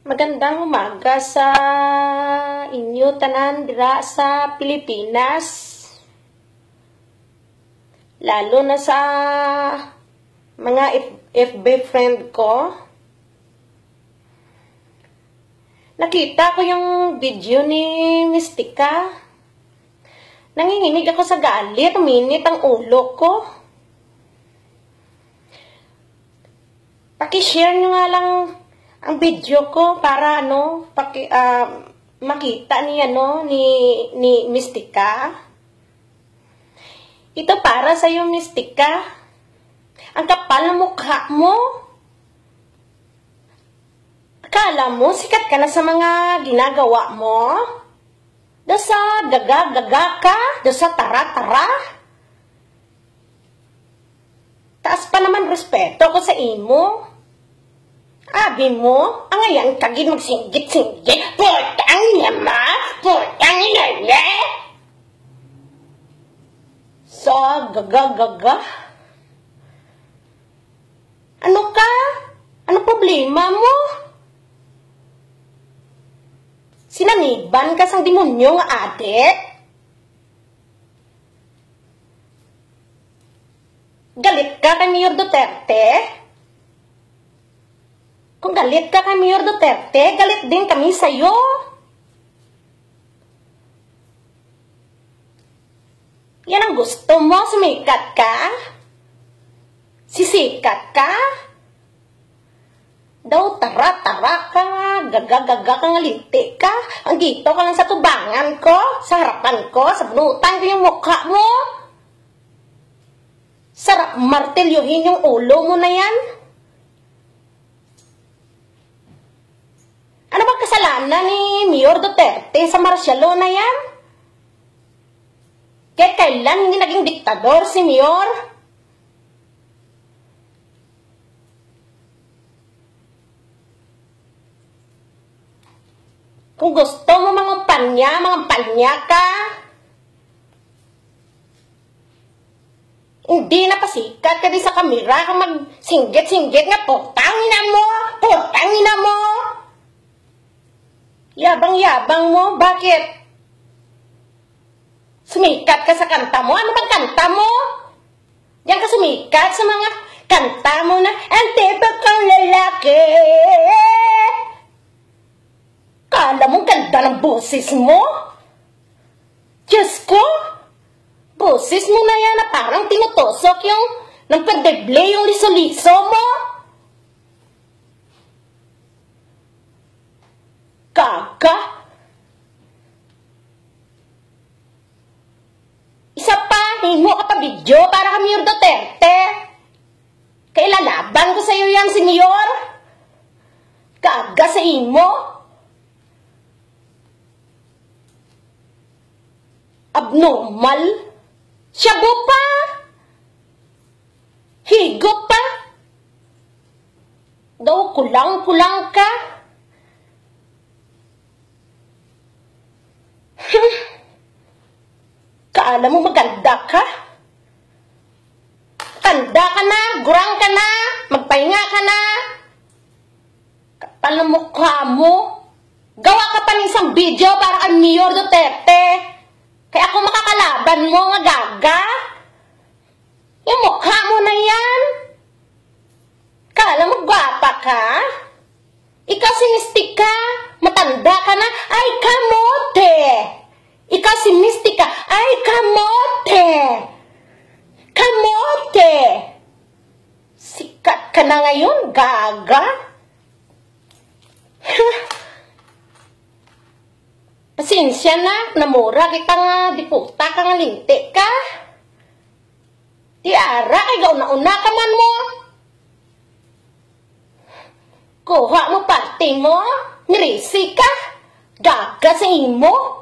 Magandang umaga sa inyo tanan dira sa Pilipinas. Lalo na sa mga FB friend ko. Nakita ko yung video ni Mystica. Nanginginig ako sa galit, uminit ang ulo ko. Paki-share nyo nga lang ang video ko para makita ni Mystica. Ito para sa iyo, Mystica. Ang kapal ng mukha mo. Akala mo sikat ka na sa mga ginagawa mo? Sa gaga-gaga ka? Sa tara-tara? Taas pa naman respeto ko sa imo. Abi mo, ang ayan kagin magsinggit-singgit. Putang ina, putang ina. So, gaga-gaga. Ano ka? Ano problema mo? Sinaniban ka sang demonyo nga adik? Galit ka kay Mayor Duterte? Kung galit ka kay Mayor Duterte, galit din kami sa'yo. Yan ang gusto mo, sumikat ka? Sisikat ka? Daw tara-tara ka, gaga-gaga ka nga linti ka. Ang dito ka lang sa tubangan ko, sa harapan ko, sa bunutan ko yung mukha mo. Sarap martilyuhin yung ulo mo na yan. Ano ba kasalanan ni Mayor Duterte sa marsyalo na yan? Kaya kailan hindi naging diktador si Mayor? Kung gusto mo mangumpanya ka. Hindi na pasikat ka di sa kamera kung magsinggit-singgit nga putang ina mo! Putang ina mo! Yabang-yabang mo, bakit? Sumikat ka sa kanta mo? Ano bang kanta mo? Diyan ka sumikat sa mga kanta mo na ang tiba kang lalaki. Kala mo ganda ng boses mo? Diyos ko! Boses mo na yan na parang tinutusok yung ng perdeble yung liso-liso mo. Gaga! Isa pa, himo ka pa video para kay Mayor Duterte. Kailalaban ko sa'yo yan, si Mayor. Gaga sa imo. Abnormal. Shabu pa. Higo pa. Daw kulang-kulang ka. Kaala mo maganda ka? Kanda ka na, gurang ka na, magpahinga ka na. Kapal ng mukha mo. Gawa ka pa ng isang video para kay Mayor Duterte. Kaya ako makakalaban mo nga gaga. Yung mukha mo na yan. Kala mo gwapa ka? Ikaw si Mystica, matanda ka na, ay kamote. Ikaw si Mystica, ay kamote. Kamote. Sikat ka na ngayon, gaga. Pasensya na, namura kita nga, diputa ka nga linti ka. Di ara, kay gauna-una ka man mo. Kuha mo pati mo, nirisi ka. Gaga sa imo.